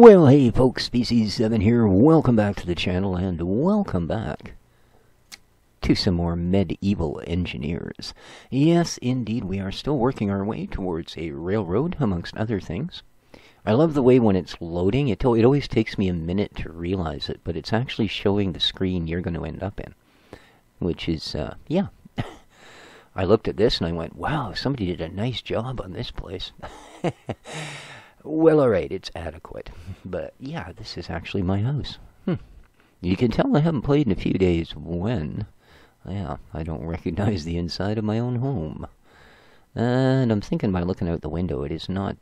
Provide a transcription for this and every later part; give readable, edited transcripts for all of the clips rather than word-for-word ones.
Well, hey folks, Species 7 here. Welcome back to the channel, and welcome back to some more medieval engineers. Yes, indeed, we are still working our way towards a railroad, amongst other things. I love the way when it's loading, it always takes me a minute to realize it, but it's actually showing the screen you're going to end up in. Which is, yeah. I looked at this and I went, wow, somebody did a nice job on this place. Well, alright, it's adequate. But, yeah, this is actually my house. You can tell I haven't played in a few days when, yeah, I don't recognize the inside of my own home. And I'm thinking by looking out the window, it is not,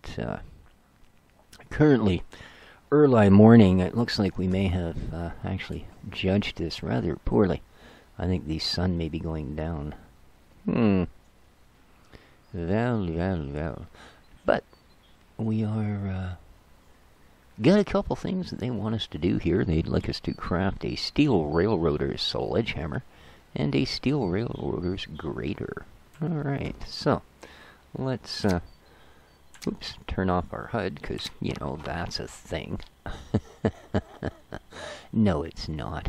currently early morning. It looks like we may have, actually judged this rather poorly. I think the sun may be going down. Well. But we are, got a couple things that they want us to do here. They'd like us to craft a steel railroader's sledgehammer and a steel railroader's grater. Alright, so let's, oops, turn off our HUD, because, you know, that's a thing. No, it's not.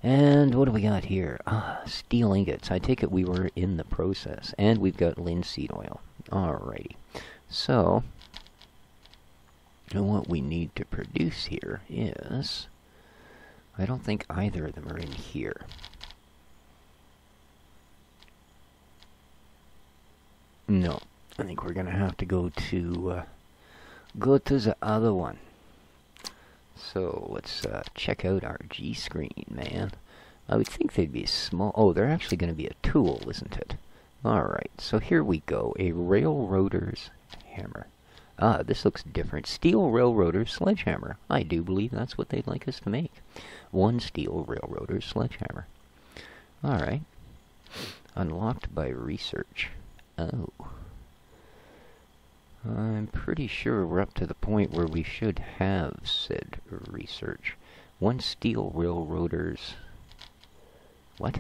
And what do we got here? Steel ingots. I take it we were in the process. And we've got linseed oil. Alrighty. So, what we need to produce here is, I don't think either of them are in here. No, I think we're gonna have to go to the other one. So let's check out our G screen, man. I would think they'd be small. Oh, they're actually going to be a tool, isn't it? Alright, so here we go. A railroader's hammer. This looks different. Steel railroader's sledgehammer. I do believe that's what they'd like us to make. One steel railroader's sledgehammer. Alright. Unlocked by research. Oh. I'm pretty sure we're up to the point where we should have said research. One steel railroader's... What?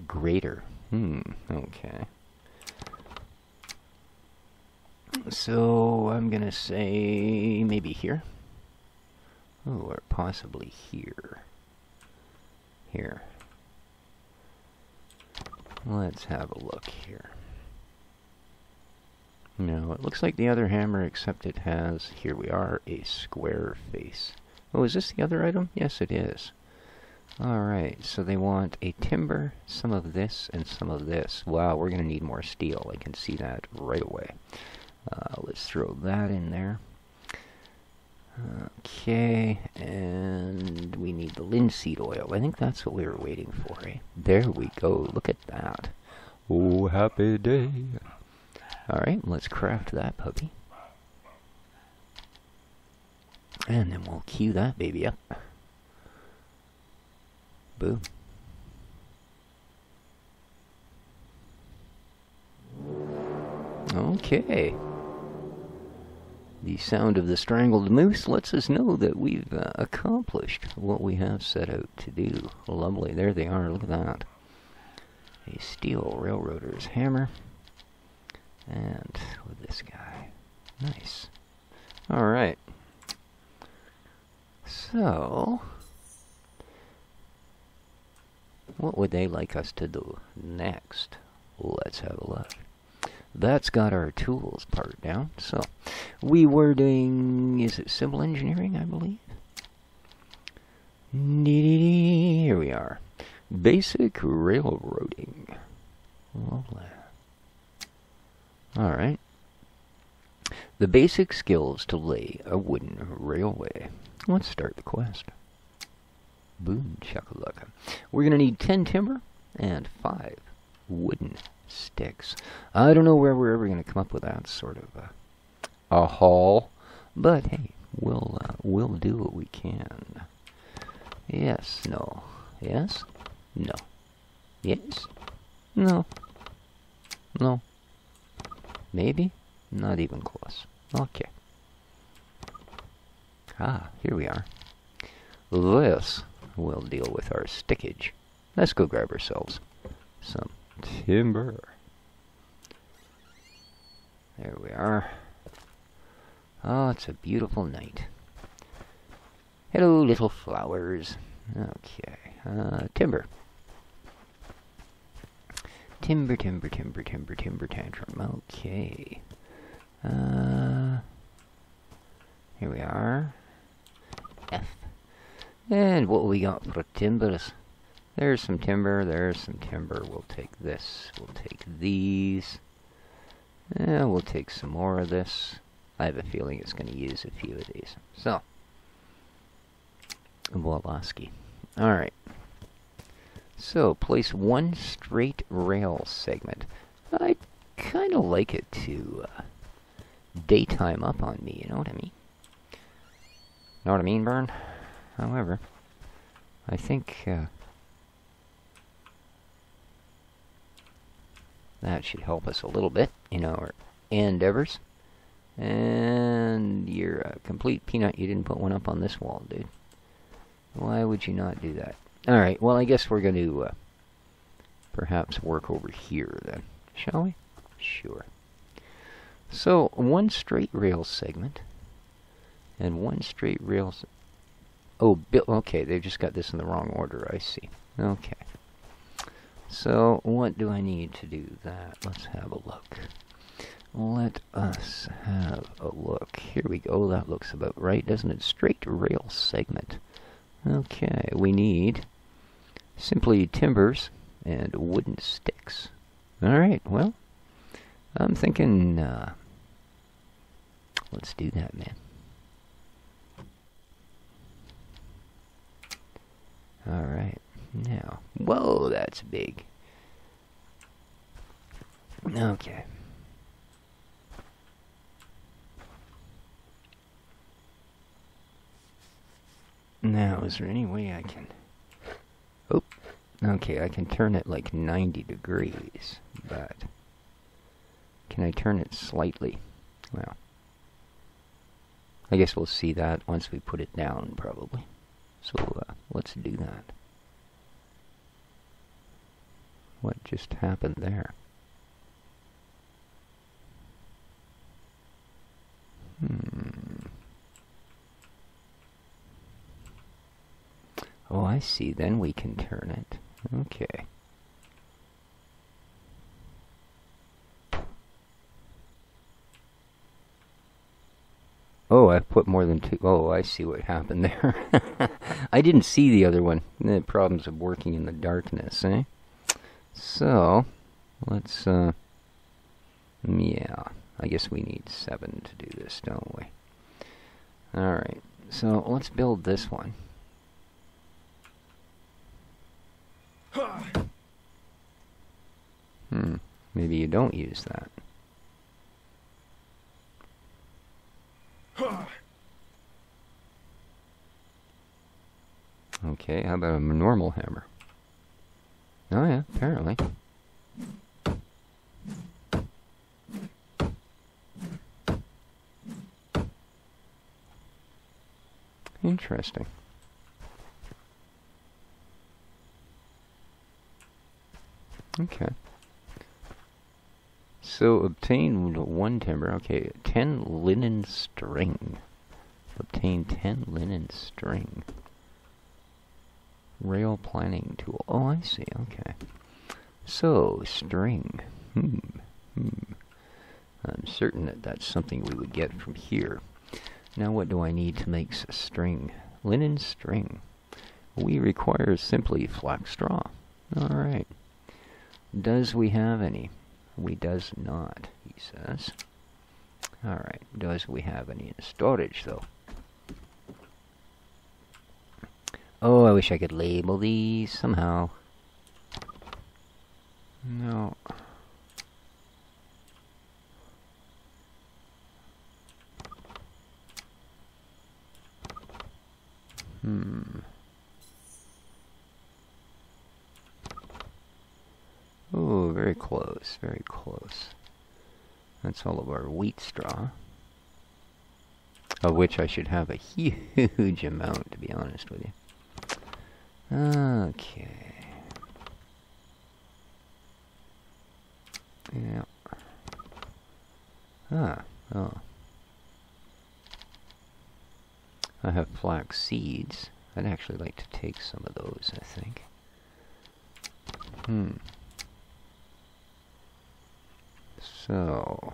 Grater. Okay. So, I'm gonna say maybe here. Oh, or possibly here. Here. Let's have a look here. No, it looks like the other hammer, except it has, here we are, a square face. Oh, is this the other item? Yes, it is. Alright, so they want a timber, some of this, and some of this. Wow, we're going to need more steel. I can see that right away. Let's throw that in there. Okay, and we need the linseed oil. I think that's what we were waiting for, eh? There we go. Look at that. Oh, happy day. Alright, let's craft that puppy. And then we'll queue that baby up. Boom. Okay. The sound of the strangled moose lets us know that we've accomplished what we have set out to do. Lovely. There they are. Look at that. A steel railroader's hammer. And with this guy. Nice. Alright. So, what would they like us to do next? Let's have a look. That's got our tools part down. So, we were doing, is it civil engineering, I believe? Here we are. Basic railroading. Lovely. Alright. The basic skills to lay a wooden railway. Let's start the quest. Boom, shakalaka. We're going to need 10 timber and 5 wooden sticks. I don't know where we're ever going to come up with that sort of a haul, but hey, we'll do what we can. Yes, no. Yes, no. Yes, no. No. Maybe? Not even close. Okay. Here we are. This will deal with our stickage. Let's go grab ourselves some timber. There we are. Oh, it's a beautiful night. Hello, little flowers. Okay, timber. Timber tantrum. Okay. Here we are. F. And what we got for timbers? There's some timber, there's some timber. We'll take this. We'll take these. We'll take some more of this. I have a feeling it's going to use a few of these. So, Woloski. Alright. So, place one straight rail segment. I kind of like it to daytime up on me, you know what I mean? Know what I mean, Burn? However, I think that should help us a little bit in our endeavors. And you're a complete peanut. You didn't put one up on this wall, dude. Why would you not do that? Alright, well, I guess we're going to perhaps work over here then. Shall we? Sure. So, one straight rail segment. And one straight rail... Oh, okay, they've just got this in the wrong order, I see. Okay. So, what do I need to do that? Let's have a look. Let us have a look. Here we go. That looks about right, doesn't it? Straight rail segment. Okay, we need simply timbers and wooden sticks. Alright, well, I'm thinking, let's do that, man. Alright, now, whoa, that's big. Okay. Now, is there any way I can... Oh, okay, I can turn it like 90 degrees, but... Can I turn it slightly? Well, I guess we'll see that once we put it down, probably. So, let's do that. What just happened there? Oh, I see. Then we can turn it. Okay. Oh, I've put more than two. Oh, I see what happened there. I didn't see the other one. The problems of working in the darkness, eh? So, let's, yeah. I guess we need 7 to do this, don't we? Alright. So, let's build this one. Maybe you don't use that. Okay, how about a normal hammer? Oh yeah, apparently. Interesting. Okay. So, obtain 1 timber. Okay, 10 linen string. Obtain 10 linen string. Rail planning tool. Oh, I see. Okay. So, string. I'm certain that that's something we would get from here. Now, what do I need to make string? Linen string. We require simply flax straw. Alright. Does we have any? We does not, he says. Alright. Does we have any in storage, though? Oh, I wish I could label these somehow. No. Oh, very close, very close. That's all of our wheat straw. Of which I should have a huge amount, to be honest with you. Okay. Yeah. Oh. flax seeds. I'd actually like to take some of those, I think. So...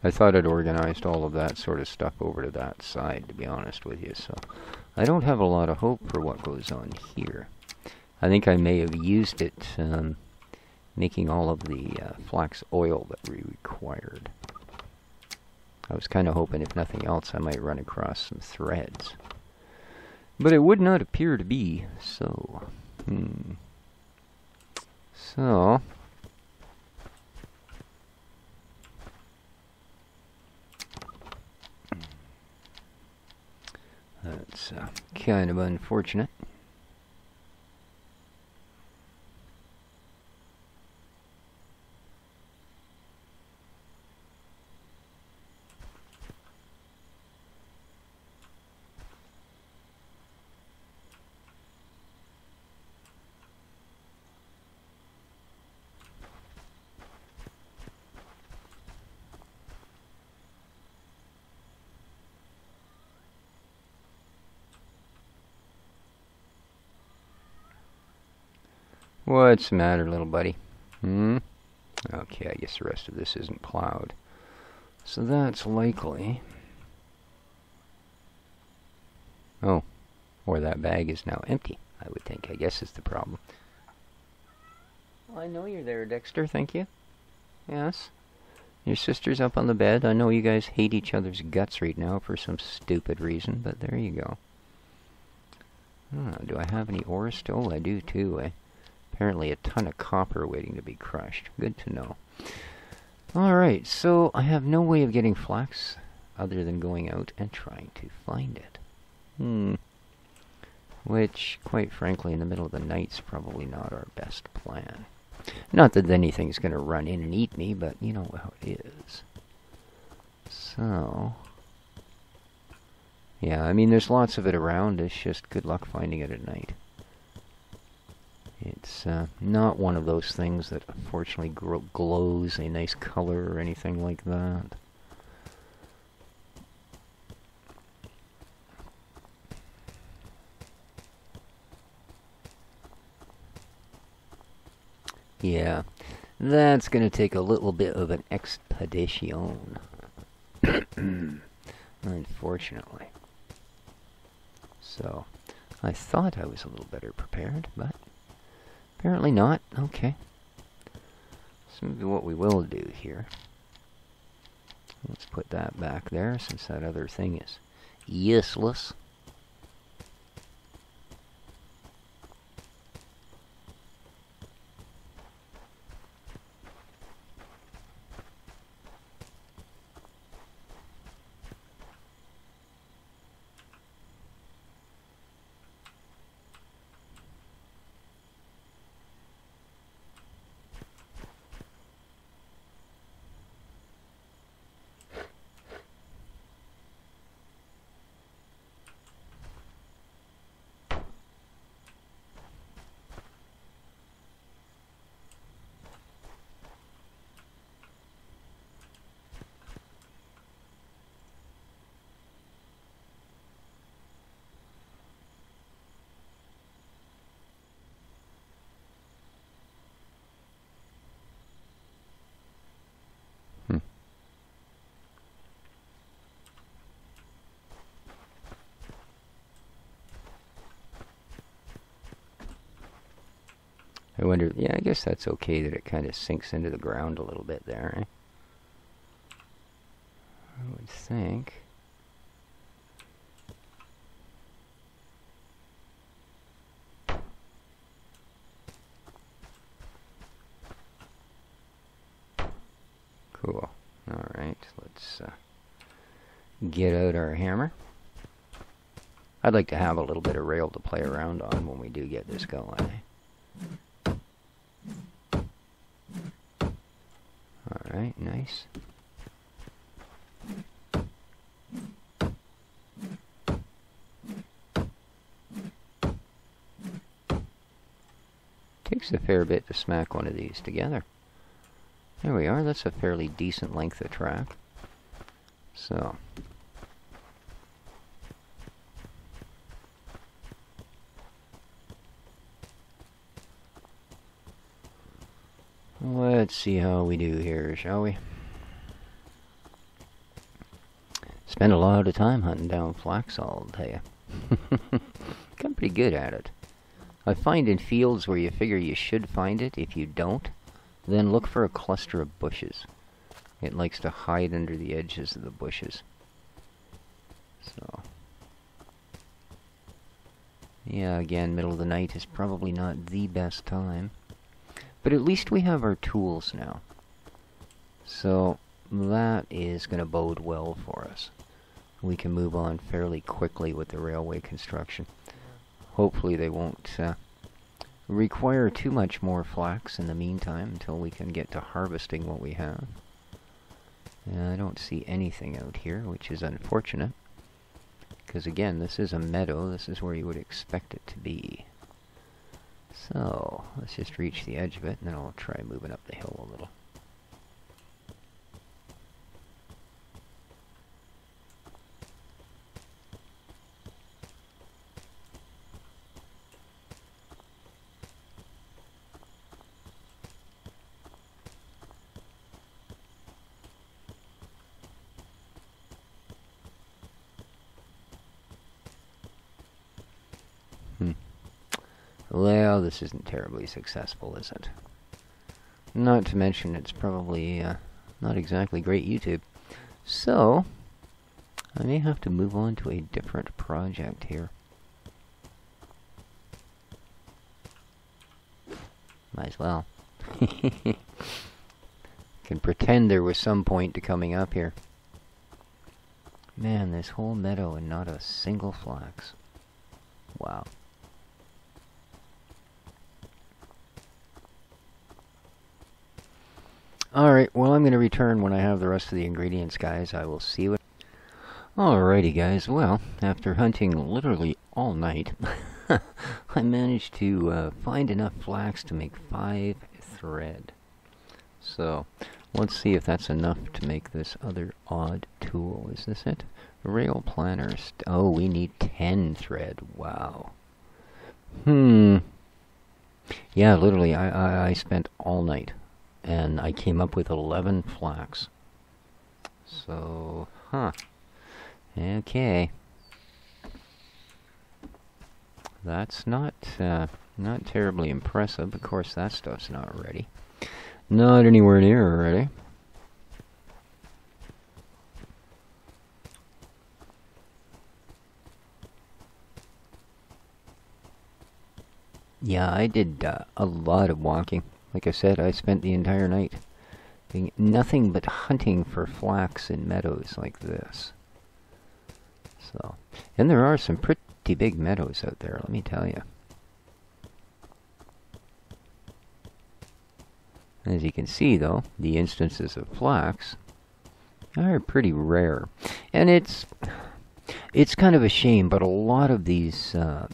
I thought I'd organized all of that sort of stuff over to that side, to be honest with you, so I don't have a lot of hope for what goes on here. I think I may have used it making all of the flax oil that we required. I was kind of hoping, if nothing else, I might run across some threads. But it would not appear to be so. So... that's kind of unfortunate. What's the matter, little buddy? Okay, I guess the rest of this isn't plowed. So that's likely... oh, or that bag is now empty, I would think. I guess is the problem. Well, I know you're there, Dexter, thank you. Yes? Your sister's up on the bed. I know you guys hate each other's guts right now for some stupid reason, but there you go. Do I have any ore still? I do too, Apparently a ton of copper waiting to be crushed. Good to know. Alright, so I have no way of getting flax other than going out and trying to find it. Which, quite frankly, in the middle of the night's probably not our best plan. Not that anything's going to run in and eat me, but you know how it is. So... yeah, I mean, there's lots of it around. It's just good luck finding it at night. It's not one of those things that unfortunately glows a nice color or anything like that. Yeah, that's going to take a little bit of an expedition. Unfortunately. So, I thought I was a little better prepared, but... apparently not. Okay. So maybe what we will do here. Let's put that back there since that other thing is useless. I wonder, yeah, I guess that's okay that it kind of sinks into the ground a little bit there, eh? I would think. Cool. Alright, let's get out our hammer. I'd like to have a little bit of rail to play around on when we do get this going, eh? Alright, nice. Takes a fair bit to smack one of these together. There we are. That's a fairly decent length of track. So, let's see how we do here, shall we? Spend a lot of time hunting down flax, I'll tell you. I'm pretty good at it. I find in fields where you figure you should find it, if you don't, then look for a cluster of bushes. It likes to hide under the edges of the bushes. So, yeah, again, middle of the night is probably not the best time. But at least we have our tools now. So, that is going to bode well for us. We can move on fairly quickly with the railway construction. Hopefully they won't require too much more flax in the meantime until we can get to harvesting what we have. I don't see anything out here, which is unfortunate. Because again, this is a meadow. This is where you would expect it to be. So, let's just reach the edge of it, and then I'll try moving up the hill a little. Well, this isn't terribly successful, is it? Not to mention it's probably not exactly great YouTube. So, I may have to move on to a different project here. Might as well. Can pretend there was some point to coming up here. Man, this whole meadow and not a single flax. Wow. Alright, well, I'm going to return when I have the rest of the ingredients, guys. I will see you. Alrighty, guys. Well, after hunting literally all night, I managed to find enough flax to make 5 thread. So, let's see if that's enough to make this other odd tool. Is this it? Rail planner. Oh, we need 10 thread. Wow. Yeah, literally, I spent all night. And I came up with 11 flax. So, okay. That's not terribly impressive. Of course, that stuff's not ready. Not anywhere near ready. Yeah, I did a lot of walking. Like I said, I spent the entire night doing nothing but hunting for flax in meadows like this. So, and there are some pretty big meadows out there, let me tell you. As you can see, though, the instances of flax are pretty rare. And it's kind of a shame, but a lot of these... a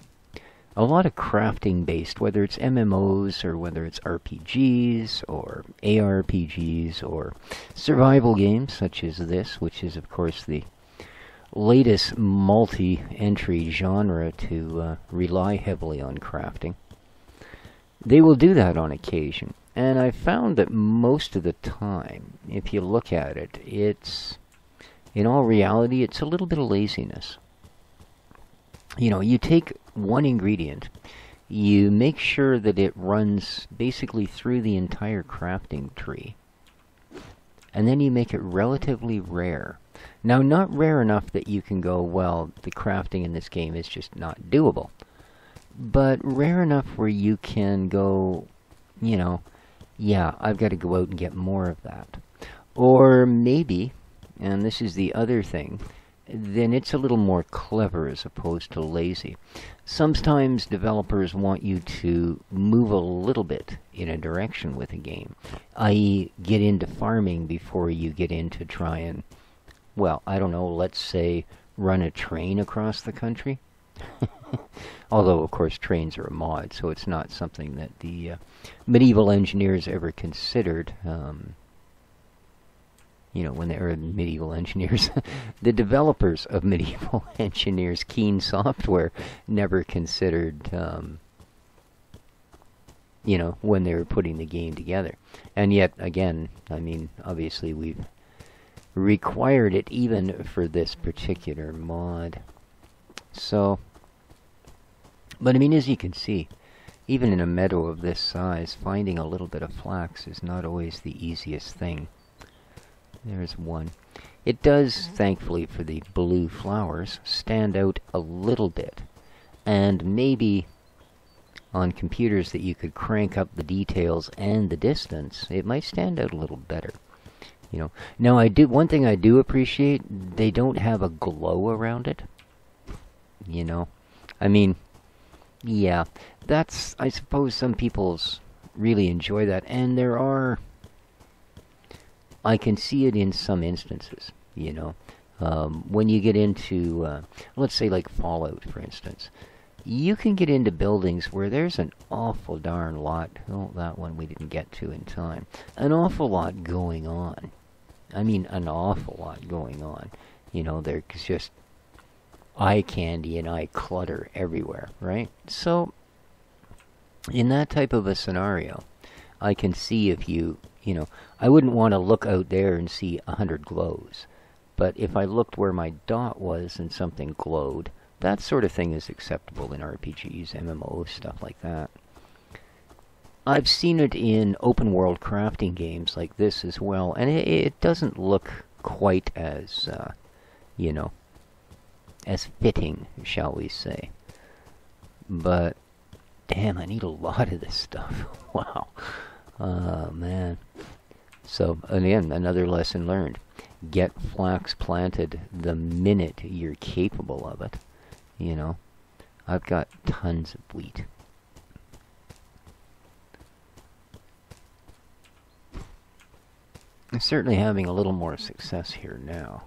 lot of crafting based, whether it's MMOs or whether it's RPGs or ARPGs or survival games such as this, which is of course the latest multi-entry genre to rely heavily on crafting. They will do that on occasion, and I found that most of the time, if you look at it, it's, in all reality, it's a little bit of laziness. You know, you take one ingredient, you make sure that it runs basically through the entire crafting tree, and then you make it relatively rare. Now, not rare enough that you can go, well, the crafting in this game is just not doable, but rare enough where you can go, you know, yeah, I've got to go out and get more of that. Or maybe, and this is the other thing, then it's a little more clever as opposed to lazy. Sometimes developers want you to move a little bit in a direction with a game, i.e. get into farming before you get into try and, well, I don't know, let's say run a train across the country. Although, of course, trains are a mod, so it's not something that the medieval engineers ever considered you know, when they were medieval engineers, the developers of medieval engineers' keen software never considered, you know, when they were putting the game together. And yet, again, I mean, obviously we've required it even for this particular mod. So, but I mean, as you can see, even in a meadow of this size, finding a little bit of flax is not always the easiest thing. There's one. It does, thankfully for the blue flowers, stand out a little bit. And maybe on computers that you could crank up the details and the distance, it might stand out a little better. You know. Now, one thing I do appreciate, they don't have a glow around it. You know. I mean, yeah, that's, I suppose some people's really enjoy that, and there are, I can see it in some instances, you know. When you get into, let's say like Fallout, for instance, you can get into buildings where there's an awful darn lot, oh, that one we didn't get to in time, an awful lot going on. I mean, an awful lot going on. You know, there's just eye candy and eye clutter everywhere, right? So, in that type of a scenario, I can see if you know, I wouldn't want to look out there and see 100 glows. But if I looked where my dot was and something glowed, that sort of thing is acceptable in RPGs, MMOs, stuff like that. I've seen it in open world crafting games like this as well, and it doesn't look quite as, you know, as fitting, shall we say. But, damn, I need a lot of this stuff. Wow. Oh, man. So, again, another lesson learned. Get flax planted the minute you're capable of it. You know, I've got tons of wheat. I'm certainly having a little more success here now.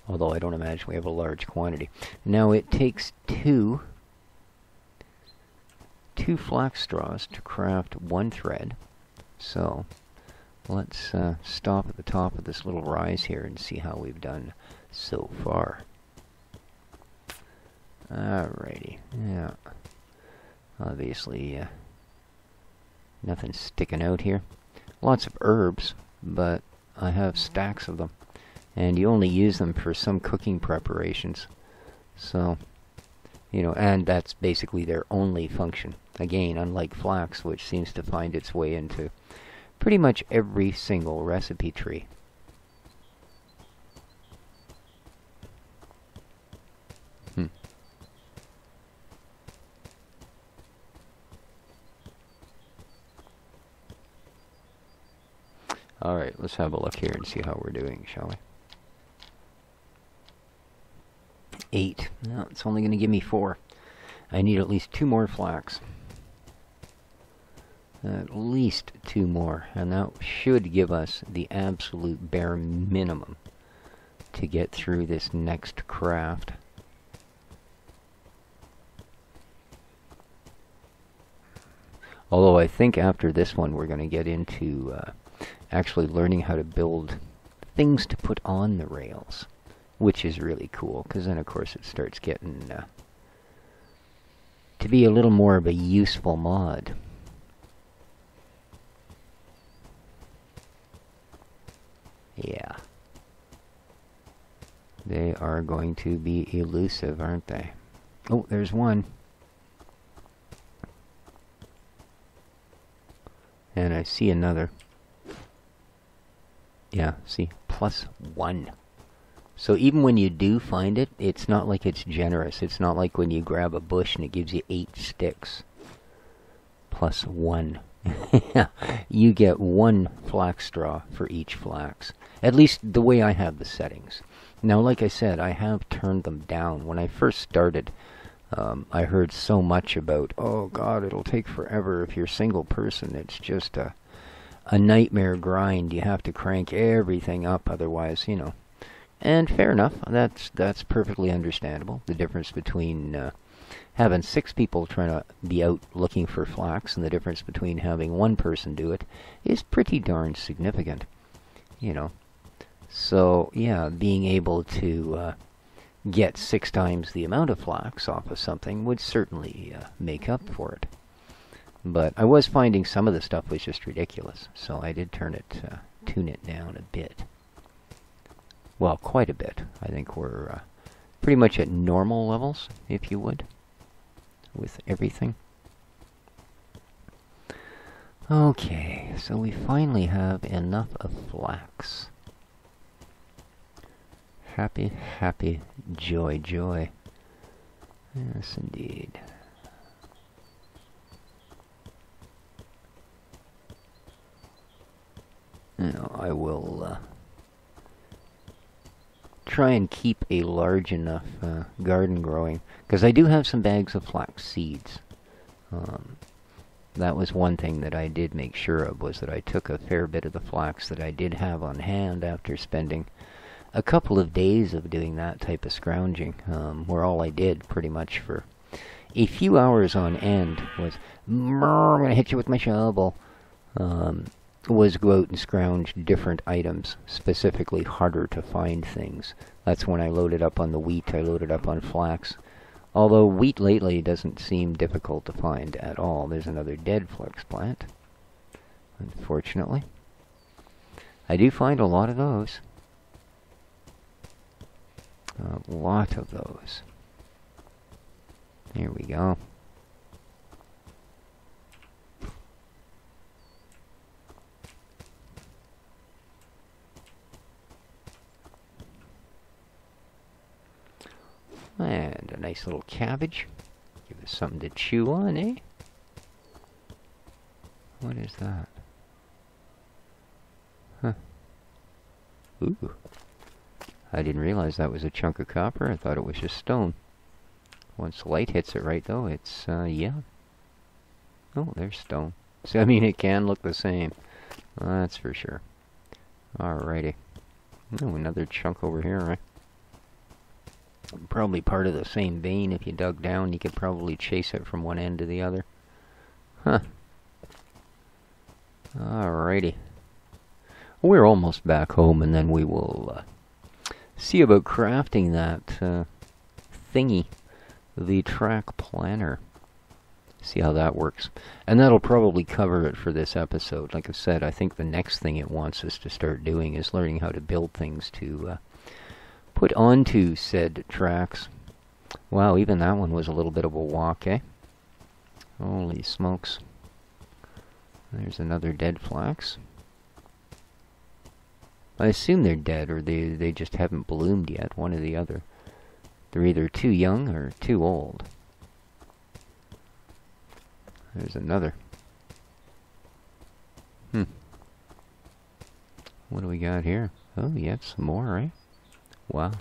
Although I don't imagine we have a large quantity. Now it takes two flax straws to craft one thread. So let's stop at the top of this little rise here and see how we've done so far. Alrighty, yeah. Obviously, nothing sticking out here. Lots of herbs, but I have stacks of them. And you only use them for some cooking preparations. So, you know, and that's basically their only function. Again, unlike flax, which seems to find its way into pretty much every single recipe tree. Alright, let's have a look here and see how we're doing, shall we? 8. No, it's only going to give me 4. I need at least 2 more flax. At least 2 more. And that should give us the absolute bare minimum to get through this next craft. Although I think after this one we're going to get into actually learning how to build things to put on the rails, which is really cool, because then of course it starts getting to be a little more of a useful mod. Yeah. They are going to be elusive, aren't they? Oh, there's one. And I see another. Yeah, see, +1. So even when you do find it, it's not like it's generous. It's not like when you grab a bush and it gives you 8 sticks. +1. You get 1 flax straw for each flax. At least the way I have the settings. Now, like I said, I have turned them down. When I first started, I heard so much about, oh God, it'll take forever if you're a single person. It's just a nightmare grind. You have to crank everything up, otherwise, you know. And fair enough. That's perfectly understandable. The difference between having 6 people trying to be out looking for flax and the difference between having 1 person do it is pretty darn significant. You know, So, yeah, being able to get 6 times the amount of flax off of something would certainly make up for it. But I was finding some of the stuff was just ridiculous, so I did tune it down a bit. Well, quite a bit. I think we're pretty much at normal levels, if you would, with everything. Okay, so we finally have enough of flax. Happy, happy, joy, joy. Yes, indeed. Now, I will try and keep a large enough garden growing, because I do have some bags of flax seeds. That was one thing that I did make sure of, was that I took a fair bit of the flax that I did have on hand after spending a couple of days of doing that type of scrounging, where all I did pretty much for a few hours on end was, I'm going to hit you with my shovel, was go out and scrounge different items, specifically harder to find things. That's when I loaded up on the wheat, I loaded up on flax. Although wheat lately doesn't seem difficult to find at all. There's another dead flax plant, unfortunately. I do find a lot of those. A lot of those. There we go. And a nice little cabbage. Give us something to chew on, eh? What is that? Huh. Ooh. I didn't realize that was a chunk of copper. I thought it was just stone. Once the light hits it right, though, it's, yeah. Oh, there's stone. So, I mean, it can look the same. That's for sure. Alrighty. Oh, another chunk over here, right? Probably part of the same vein. If you dug down, you could probably chase it from one end to the other. Huh. Alrighty. We're almost back home, and then we will see about crafting that thingy, the track planner. See how that works. And that'll probably cover it for this episode. Like I said, I think the next thing it wants us to start doing is learning how to build things to put onto said tracks. Wow, even that one was a little bit of a walk, eh? Holy smokes. There's another dead flax. I assume they're dead, or they just haven't bloomed yet, one or the other. They're either too young or too old. There's another. What do we got here? Oh, yeah, some more, right? Wow.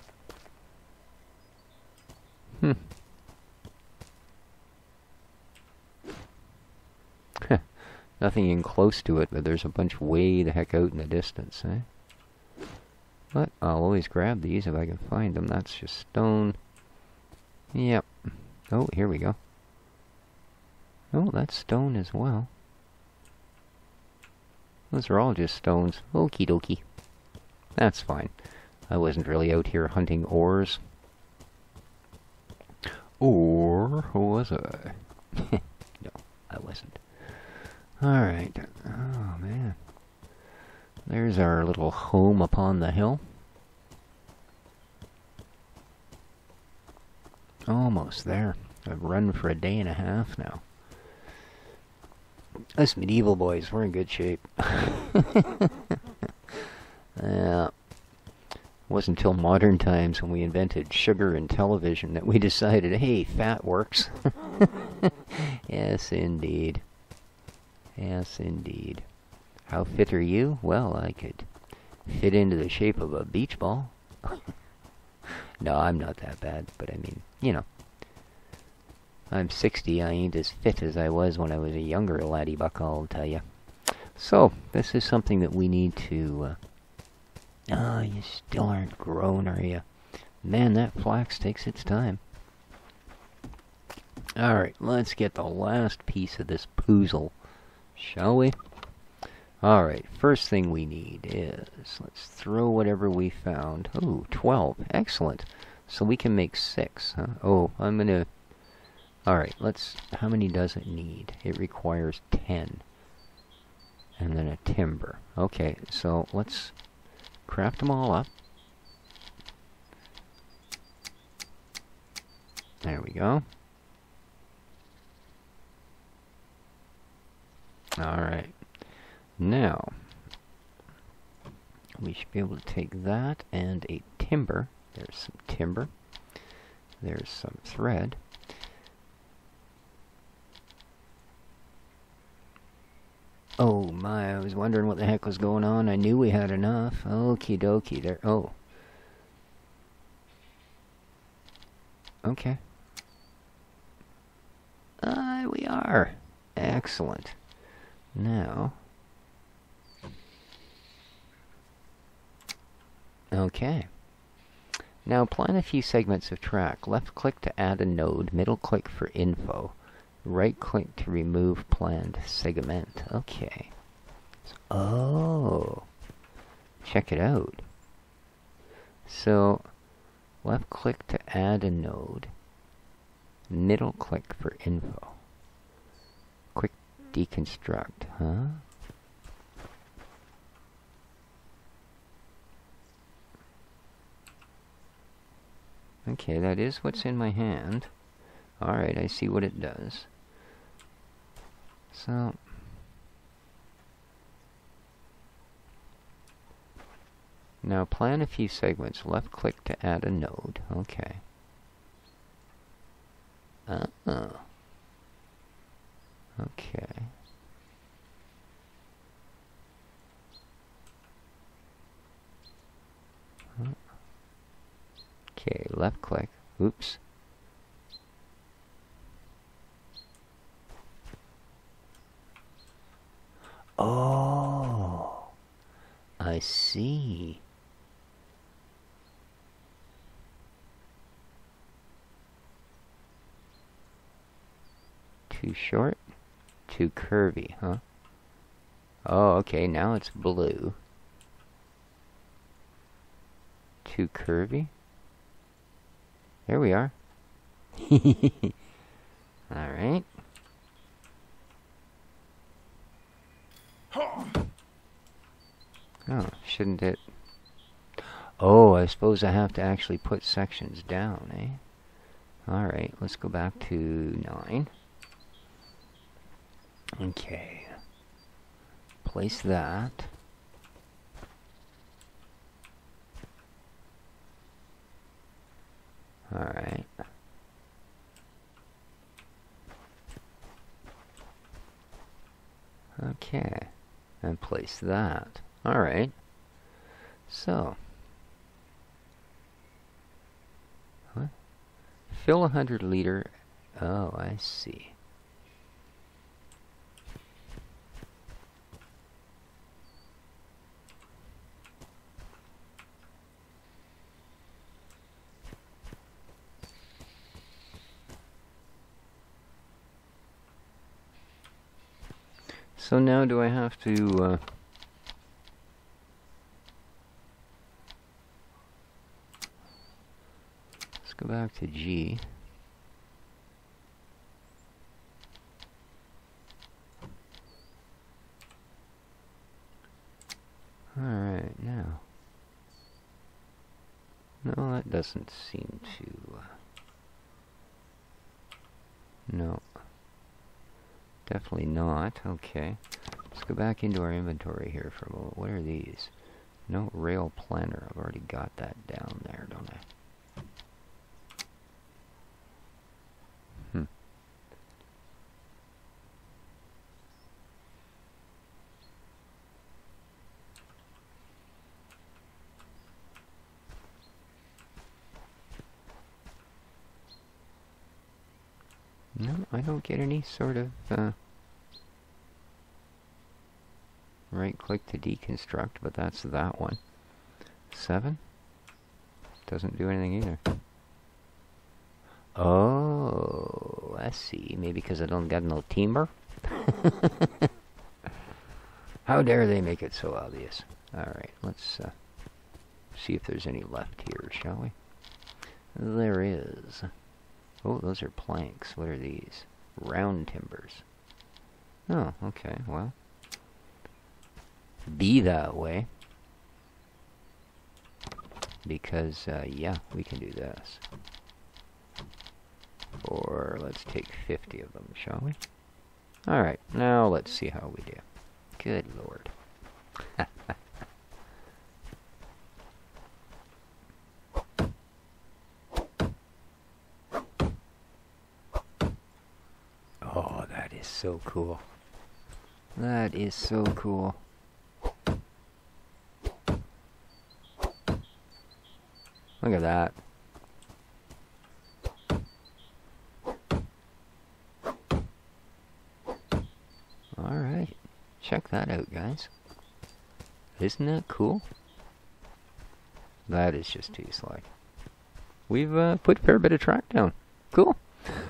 Nothing even close to it, but there's a bunch way the heck out in the distance, eh? But I'll always grab these if I can find them. That's just stone. Yep. Oh, here we go. Oh, that's stone as well. Those are all just stones. Okie dokie. That's fine. I wasn't really out here hunting ores. Or was I? No, I wasn't. Alright. Oh, man. There's our little home upon the hill. Almost there. I've run for a day and a half now. Us medieval boys, we're in good shape. Yeah. It wasn't until modern times when we invented sugar and television that we decided, hey, fat works. Yes, indeed. Yes, indeed. How fit are you? Well, I could fit into the shape of a beach ball. No, I'm not that bad, but I mean, you know. I'm 60, I ain't as fit as I was when I was a younger laddie buck, I'll tell you. So, this is something that we need to... you still aren't grown, are you? Man, that flax takes its time. Alright, let's get the last piece of this puzzle, shall we? Alright, first thing we need is, let's throw whatever we found. Oh, 12. Excellent. So we can make 6, huh? Oh, I'm gonna... Alright, let's... How many does it need? It requires 10. And then a timber. Okay, so let's craft them all up. There we go. Alright. Now, we should be able to take that and a timber. There's some timber. There's some thread. Oh my, I was wondering what the heck was going on. I knew we had enough. Okie dokie. There. Oh. Okay. We are. Excellent. Now. Okay. Now plan a few segments of track. Left click to add a node. Middle click for info. Right click to remove planned segment. Okay. Oh. Check it out. So, left click to add a node. Middle click for info. Quick deconstruct, huh? Okay, that is what's in my hand. Alright, I see what it does. So... Now plan a few segments. Left click to add a node. Okay. Okay. Okay, left click. Oops. Oh, I see. Too short, too curvy, huh? Oh, okay, now it's blue. Too curvy? There we are. Alright. Oh, shouldn't it? Oh, I suppose I have to actually put sections down, eh? Alright, let's go back to 9. Okay. Place that. Alright. Okay. And place that. Alright. So. What? Fill 100 liter. Oh, I see. So now do I have to, let's go back to G. Alright, now. No, that doesn't seem to, no. Definitely not. Okay. Let's go back into our inventory here for a moment. What are these? No rail planner. I've already got that down there, don't I? No, I don't get any sort of, right click to deconstruct, but that's that one. 7? Doesn't do anything either. Oh, I see. Maybe because I don't got no timber? How dare they make it so obvious? Alright, let's see if there's any left here, shall we? There is. Oh, those are planks. What are these? Round timbers. Oh, okay, well. Be that way. Because, yeah, we can do this. Or let's take 50 of them, shall we? Alright, now let's see how we do. Good Lord. Oh, that is so cool. That is so cool. Look at that. Alright. Check that out, guys. Isn't that cool? That is just too slick. We've put a fair bit of track down. Cool.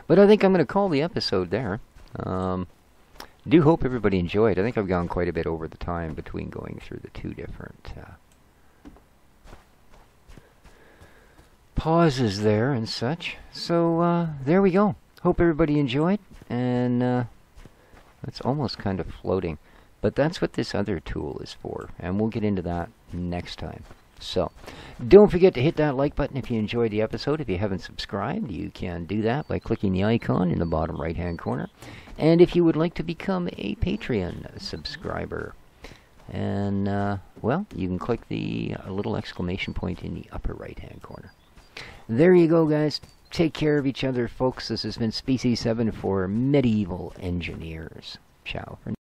But I think I'm going to call the episode there. Do hope everybody enjoyed. I think I've gone quite a bit over the time between going through the two different pauses there and such. So there we go. Hope everybody enjoyed. And it's almost kind of floating. But that's what this other tool is for. And we'll get into that next time. So, don't forget to hit that like button if you enjoyed the episode. If you haven't subscribed, you can do that by clicking the icon in the bottom right-hand corner. And if you would like to become a Patreon subscriber, and, well, you can click the little exclamation point in the upper right-hand corner. There you go, guys. Take care of each other, folks. This has been Species 7 for Medieval Engineers. Ciao.